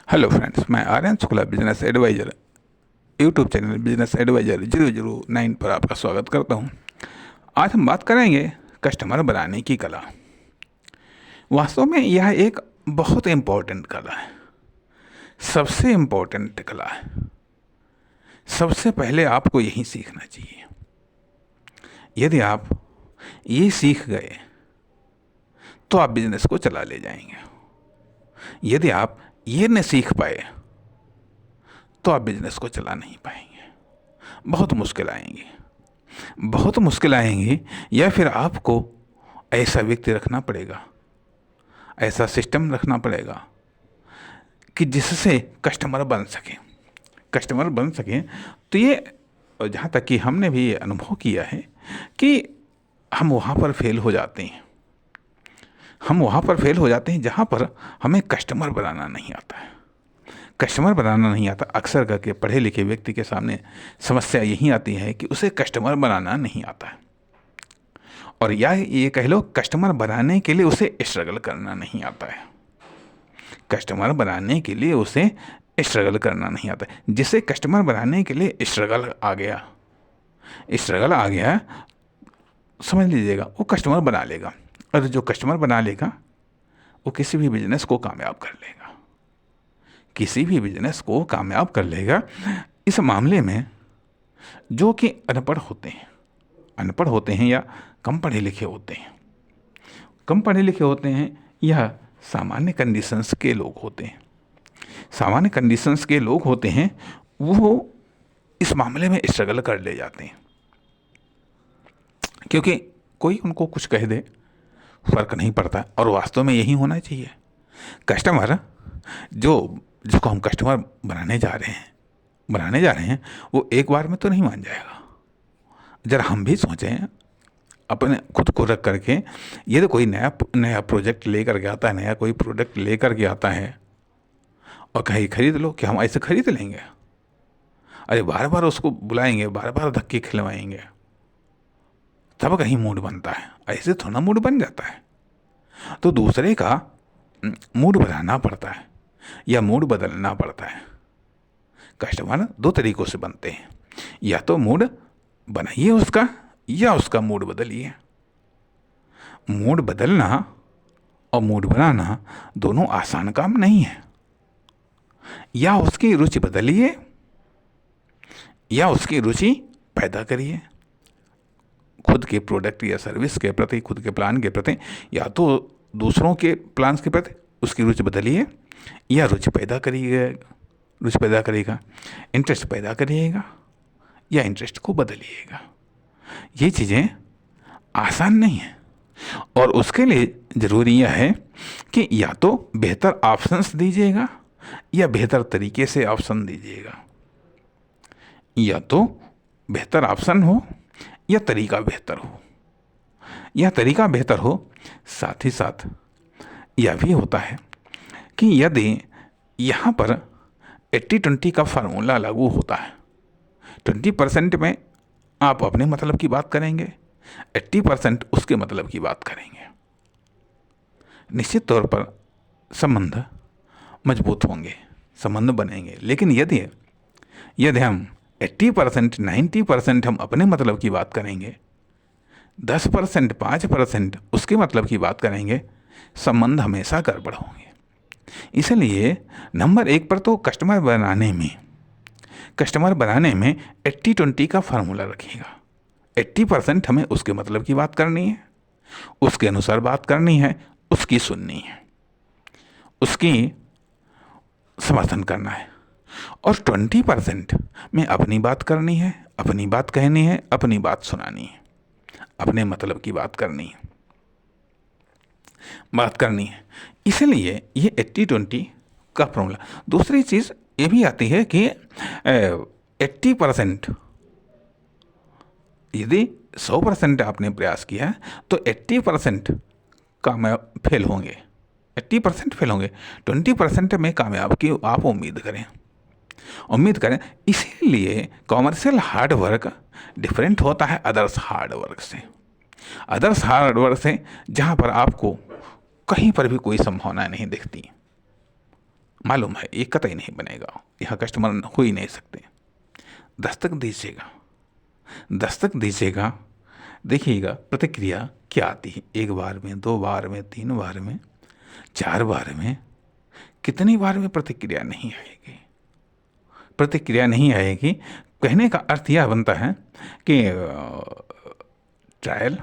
Hello friends, मैं Aryan Shukla business adviser YouTube channel business adviser 009 पर आपका स्वागत करता हूं। आज हम बात करेंगे कस्टमर बनाने की कला। वास्तव में यह एक बहुत इम्पोर्टेंट कला है, सबसे इम्पोर्टेंट कला है। सबसे पहले आपको यही सीखना चाहिए। यदि आप ये सीख गए तो आप बिजनेस को चला ले जाएंगे। यदि आप ये न सीख पाए तो आप बिजनेस को चला नहीं पाएंगे। बहुत मुश्किल आएंगी, बहुत मुश्किल आएंगी, या फिर आपको ऐसा व्यक्ति रखना पड़ेगा, ऐसा सिस्टम रखना पड़ेगा कि जिससे कस्टमर बन सके। कस्टमर बन सके तो ये, जहाँ तक कि हमने भी ये अनुभव किया है कि हम वहाँ पर फेल हो जाते हैं। हम वहाँ पर फेल हो जाते हैं जहाँ पर हमें कस्टमर बनाना नहीं आता है। कस्टमर बनाना नहीं आता, अक्सर करके पढ़े लिखे व्यक्ति के सामने समस्या यही आती है कि उसे कस्टमर बनाना नहीं आता है, और या ये कह लो कस्टमर बनाने के लिए उसे स्ट्रगल करना नहीं आता है। कस्टमर बनाने के लिए उसे स्ट्रगल करना नहीं आता है। जिसे कस्टमर बनाने के लिए स्ट्रगल आ गया, स्ट्रगल आ गया, समझ लीजिएगा वो कस्टमर बना लेगा। और जो कस्टमर बना लेगा वो किसी भी बिजनेस को कामयाब कर लेगा, किसी भी बिजनेस को कामयाब कर लेगा। इस मामले में जो कि अनपढ़ होते हैं या कम पढ़े लिखे होते हैं, कम पढ़े लिखे होते हैं या सामान्य कंडीशंस के लोग होते हैं, सामान्य कंडीशंस के लोग होते हैं, वो इस मामले में स्ट्रगल कर ले जाते हैं। क्योंकि कोई उनको कुछ कह दे फर्क नहीं पड़ता, और वास्तव में यही होना चाहिए। कस्टमर जिसको हम कस्टमर बनाने जा रहे हैं, वो एक बार में तो नहीं मान जाएगा। जरा हम भी सोचें, अपने खुद को रख करके। ये तो कोई नया प्रोजेक्ट लेकर के आता है, नया कोई प्रोडक्ट लेकर के आता है और कहीं खरीद लो, कि हम ऐसे खरीद लेंगे? अरे बार बार उसको बुलाएंगे, बार बार धक्के खिलवाएंगे, तब कहीं मूड बनता है। ऐसे थोड़ा मूड बन जाता है। तो दूसरे का मूड बनाना पड़ता है या मूड बदलना पड़ता है। कस्टमर दो तरीकों से बनते हैं, या तो मूड बनाइए उसका, या उसका मूड बदलिए। मूड बदलना और मूड बनाना दोनों आसान काम नहीं है। या उसकी रुचि बदलिए या उसकी रुचि पैदा करिए, खुद के प्रोडक्ट या सर्विस के प्रति, खुद के प्लान के प्रति, या तो दूसरों के प्लान के प्रति उसकी रुचि बदलिए, या रुचि पैदा करिएगा, इंटरेस्ट पैदा करिएगा, या इंटरेस्ट को बदलिएगा। ये चीज़ें आसान नहीं है, और उसके लिए ज़रूरी यह है कि या तो बेहतर ऑप्शंस दीजिएगा या बेहतर तरीके से ऑप्शन दीजिएगा। या तो बेहतर ऑप्शन हो या तरीका बेहतर हो, या तरीका बेहतर हो। साथ ही साथ यह भी होता है कि यदि यहाँ पर 80-20 का फार्मूला लागू होता है, 20% में आप अपने मतलब की बात करेंगे, 80% उसके मतलब की बात करेंगे, निश्चित तौर पर संबंध मजबूत होंगे, संबंध बनेंगे। लेकिन यदि हम 80%, 90% हम अपने मतलब की बात करेंगे, 10%, 5% उसके मतलब की बात करेंगे, संबंध हमेशा गड़बड़ होंगे। इसलिए नंबर 1 पर तो कस्टमर बनाने में 80-20 का फार्मूला रखिएगा। 80% हमें उसके मतलब की बात करनी है, उसके अनुसार बात करनी है, उसकी सुननी है, उसकी समर्थन करना है। और 20% में अपनी बात करनी है, अपनी बात कहनी है, अपनी बात सुनानी है, अपने मतलब की बात करनी है। इसलिए ये 80-20 का फॉर्मूला। दूसरी चीज़ ये भी आती है कि 80%, यदि 100% आपने प्रयास किया तो 80% कामयाब फेल होंगे, 80% फेल होंगे। 20% में कामयाब की आप उम्मीद करें। इसीलिए कॉमर्शियल हार्ड वर्क डिफरेंट होता है अदर्स हार्ड वर्क से। जहाँ पर आपको कहीं पर भी कोई संभावना नहीं दिखती, मालूम है ये कतई नहीं बनेगा, यहाँ कस्टमर हो ही नहीं सकते। दस्तक दीजिएगा, दस्तक दीजिएगा, देखिएगा प्रतिक्रिया क्या आती है। 1 बार में, 2 बार में, 3 बार में, 4 बार में, कितनी बार में प्रतिक्रिया नहीं आएगी। प्रतिक्रिया नहीं आएगी, कहने का अर्थ यह बनता है कि ट्रायल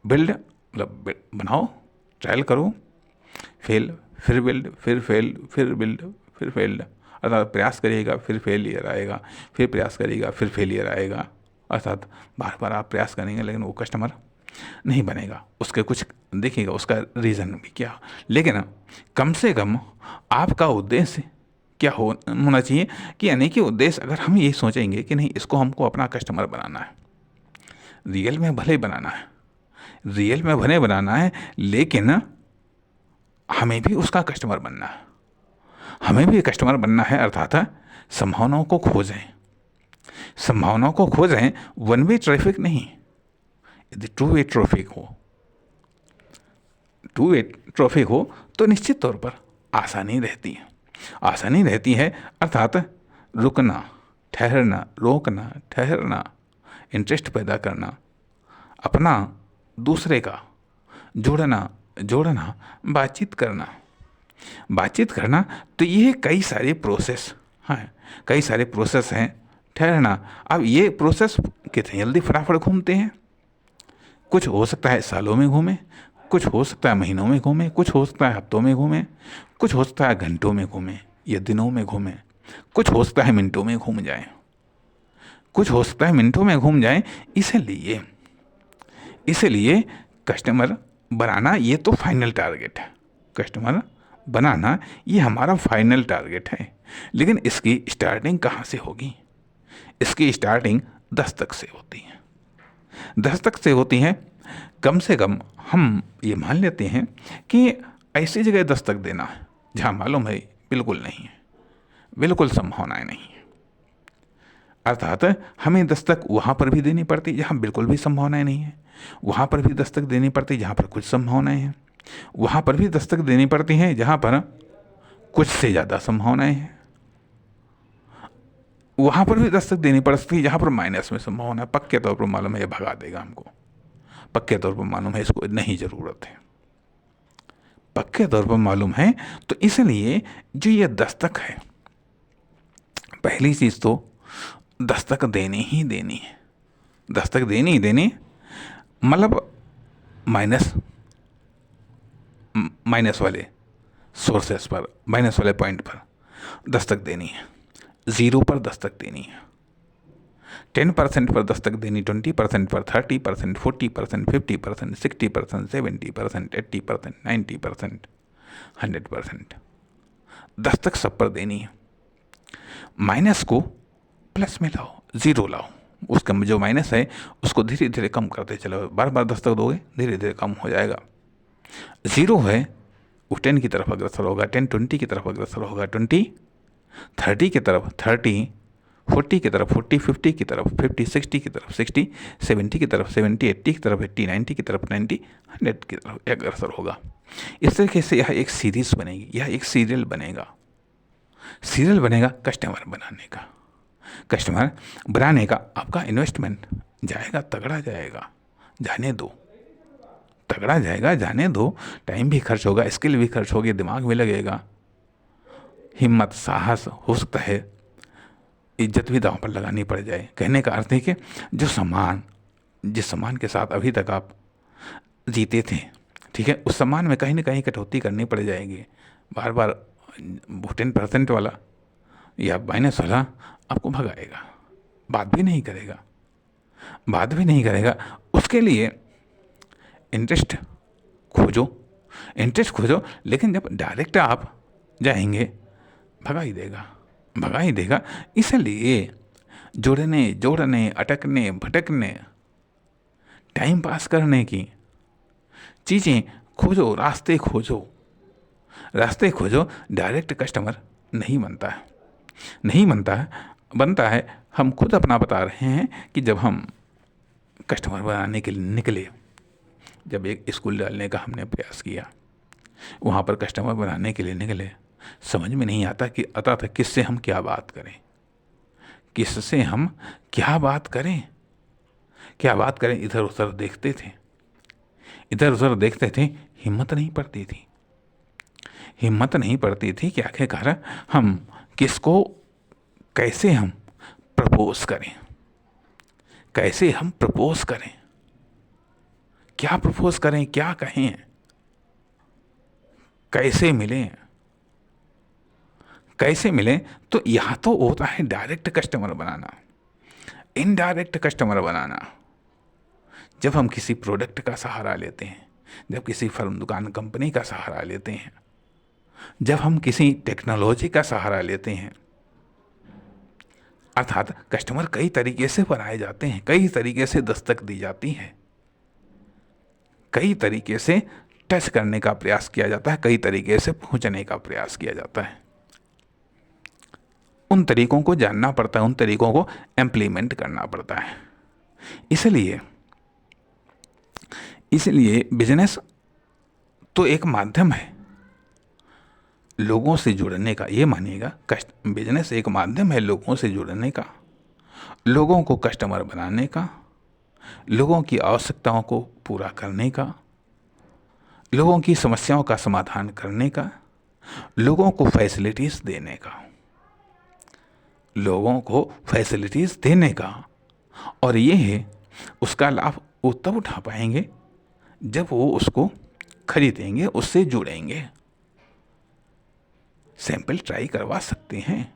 बिल्ड, मतलब बनाओ, ट्रायल करो, फेल, फिर बिल्ड, फिर फेल, फिर बिल्ड, फिर फेल्ड, अर्थात प्रयास करिएगा फिर फेलियर आएगा, फिर प्रयास करिएगा फिर फेलियर आएगा। अर्थात बार बार आप प्रयास करेंगे लेकिन वो कस्टमर नहीं बनेगा। उसके कुछ देखिएगा उसका रीज़न भी क्या, लेकिन कम से कम आपका उद्देश्य क्या होना चाहिए कि यानी कि उद्देश्य अगर हम ये सोचेंगे कि नहीं इसको हमको अपना कस्टमर बनाना है, रियल में भले बनाना है, रियल में भले बनाना है, लेकिन हमें भी उसका कस्टमर बनना है, हमें भी कस्टमर बनना है। अर्थात संभावनाओं को खोजें, संभावनाओं को खोजें, वन वे ट्रैफिक नहीं, यदि टू वे ट्रैफिक हो, टू वे ट्रैफिक हो तो निश्चित तौर पर आसानी रहती है, आसानी रहती है। अर्थात रुकना, ठहरना, रोकना, ठहरना, इंटरेस्ट पैदा करना, अपना दूसरे का जोड़ना, जोड़ना, बातचीत करना, बातचीत करना, तो ये कई सारे प्रोसेस हैं, कई सारे प्रोसेस हैं। ठहरना, अब ये प्रोसेस कितनी जल्दी फटाफट घूमते हैं, कुछ हो सकता है सालों में घूमे, कुछ हो सकता है महीनों में घूमे, कुछ हो सकता है हफ्तों में घूमे, कुछ हो सकता है घंटों में घूमे या दिनों में घूमे, कुछ हो सकता है मिनटों में घूम जाए, कुछ हो सकता है मिनटों में घूम जाए। इसलिए इसलिए कस्टमर बनाना ये तो फाइनल टारगेट है, कस्टमर बनाना ये हमारा फाइनल टारगेट है। लेकिन इसकी स्टार्टिंग कहाँ से होगी? इसकी स्टार्टिंग दस्तक से होती है, दस्तक से होती है। कम से कम हम ये मान लेते हैं कि ऐसी जगह दस्तक देना है जहाँ मालूम है बिल्कुल नहीं है, बिल्कुल संभावनाएं नहीं है। अर्थात हमें दस्तक वहाँ पर भी देनी पड़ती जहाँ बिल्कुल भी संभावनाएं नहीं है, वहाँ पर भी दस्तक देनी पड़ती जहाँ पर कुछ संभावनाएं हैं, वहाँ पर भी दस्तक देनी पड़ती हैं जहाँ पर कुछ से ज़्यादा संभावनाएं हैं, वहाँ पर भी दस्तक देनी पड़ती है जहाँ पर माइनस में संभावना है। पक्के तौर पर मालूम है ये भगा देगा हमको, पक्के तौर पर मालूम है इसको नहीं ज़रूरत है, पक्के तौर पर मालूम है। तो इसलिए जो ये दस्तक है, पहली चीज़ तो दस्तक देनी ही देनी है, दस्तक देनी ही देनी, मतलब माइनस वाले सोर्सेस पर, माइनस वाले पॉइंट पर दस्तक देनी है, 0 पर दस्तक देनी है, 10% पर दस्तक देनी, 20% पर, 30%, 40%, 50%, 60%, 70%, 80%, 90%, 100% दस्तक सब पर देनी है। माइनस को प्लस में लाओ, 0 लाओ, उसका जो माइनस है उसको धीरे धीरे कम करते चलो, बार बार दस्तक दोगे धीरे धीरे कम हो जाएगा। 0 है वो 10 की तरफ अग्रसर होगा, 10 20 की तरफ अग्रसर होगा, 20 30 की तरफ 30, 40 की तरफ 40, 50 की तरफ 50, 60 की तरफ 60, 70 की तरफ 70, 80 की तरफ 80, 90 की तरफ 90, 100 की तरफ अग्रसर होगा। इस तरीके से यह एक सीरीज बनेगी, यह एक सीरियल बनेगा, सीरियल बनेगा कस्टमर बनाने का। कस्टमर बनाने का आपका इन्वेस्टमेंट जाएगा, तगड़ा जाएगा, जाने दो, तगड़ा जाएगा, जाने दो। टाइम भी खर्च होगा, स्किल भी खर्च होगी, दिमाग भी लगेगा, हिम्मत, साहस, हो सकता है इज्जत भी दांव पर लगानी पड़ जाए। कहने का अर्थ है कि जो सम्मान, जिस सम्मान के साथ अभी तक आप जीते थे, ठीक है, उस सम्मान में कहीं ना कहीं कटौती करनी पड़ जाएगी। बार बार 10% वाला या माइनस वाला आपको भगाएगा, बात भी नहीं करेगा, बात भी नहीं करेगा। उसके लिए इंटरेस्ट खोजो, इंटरेस्ट खोजो, लेकिन जब डायरेक्ट आप जाएंगे भगा ही देगा, भगा ही देगा। इसलिए जोड़ने, जोड़ने, अटकने, भटकने, टाइम पास करने की चीज़ें खोजो, रास्ते खोजो, रास्ते खोजो। डायरेक्ट कस्टमर नहीं बनता है, नहीं बनता है, बनता है हम खुद अपना बता रहे हैं कि जब हम कस्टमर बनाने के लिए निकले, जब एक स्कूल डालने का हमने प्रयास किया, वहाँ पर कस्टमर बनाने के लिए निकले, समझ में नहीं आता था किससे हम क्या बात करें, किससे हम क्या बात करें, क्या बात करें। इधर उधर देखते थे, इधर उधर देखते थे, हिम्मत नहीं पड़ती थी, हिम्मत नहीं पड़ती थी कि आखिरकार हम किसको कैसे हम प्रपोज करें, कैसे हम प्रपोज करें, क्या प्रपोज करें, क्या कहें, कैसे मिलें, कैसे मिलें। तो यहाँ तो होता है डायरेक्ट कस्टमर बनाना, इनडायरेक्ट कस्टमर बनाना। जब हम किसी प्रोडक्ट का सहारा लेते हैं, जब किसी फर्म दुकान कंपनी का सहारा लेते हैं, जब हम किसी टेक्नोलॉजी का सहारा लेते हैं, अर्थात कस्टमर कई तरीके से बनाए जाते हैं, कई तरीके से दस्तक दी जाती है, कई तरीके से टच करने का प्रयास किया जाता है, कई तरीके से पहुंचने का प्रयास किया जाता है। उन तरीकों को जानना पड़ता है, उन तरीकों को इम्प्लीमेंट करना पड़ता है। इसलिए बिजनेस तो एक माध्यम है लोगों से जुड़ने का, ये मानिएगा। बिजनेस एक माध्यम है लोगों से जुड़ने का, लोगों को कस्टमर बनाने का, लोगों की आवश्यकताओं को पूरा करने का, लोगों की समस्याओं का समाधान करने का, लोगों को फैसिलिटीज़ देने का, लोगों को फैसिलिटीज़ देने का। और ये है उसका लाभ वो तब उठा पाएंगे जब वो उसको खरीदेंगे, उससे जुड़ेंगे। सैंपल ट्राई करवा सकते हैं,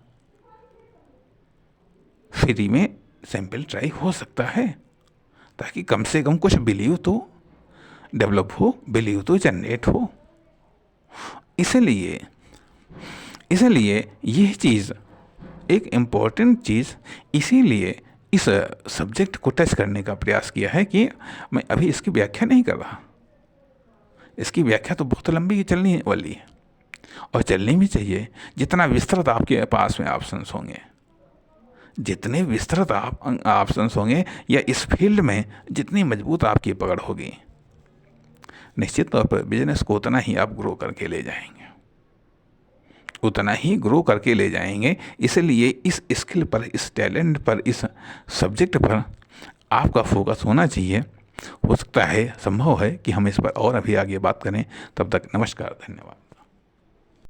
फ्री में सैंपल ट्राई हो सकता है, ताकि कम से कम कुछ बिलीव तो डेवलप हो, बिलीव तो जनरेट हो। इसलिए यह चीज़ एक इम्पॉर्टेंट चीज़, इसीलिए इस सब्जेक्ट को टच करने का प्रयास किया है कि मैं अभी इसकी व्याख्या नहीं कर रहा। इसकी व्याख्या तो बहुत लंबी चलने वाली है, और चलनी भी चाहिए। जितना विस्तृत आपके पास में ऑप्शंस होंगे, जितने विस्तृत ऑप्शंस होंगे, या इस फील्ड में जितनी मजबूत आपकी पकड़ होगी, निश्चित तौर पर बिजनेस को उतना ही आप ग्रो करके ले जाएंगे, उतना ही ग्रो करके ले जाएंगे। इसलिए इस स्किल पर, इस टैलेंट पर, इस सब्जेक्ट पर आपका फोकस होना चाहिए। हो सकता है, संभव है कि हम इस पर और अभी आगे बात करें। तब तक नमस्कार, धन्यवाद।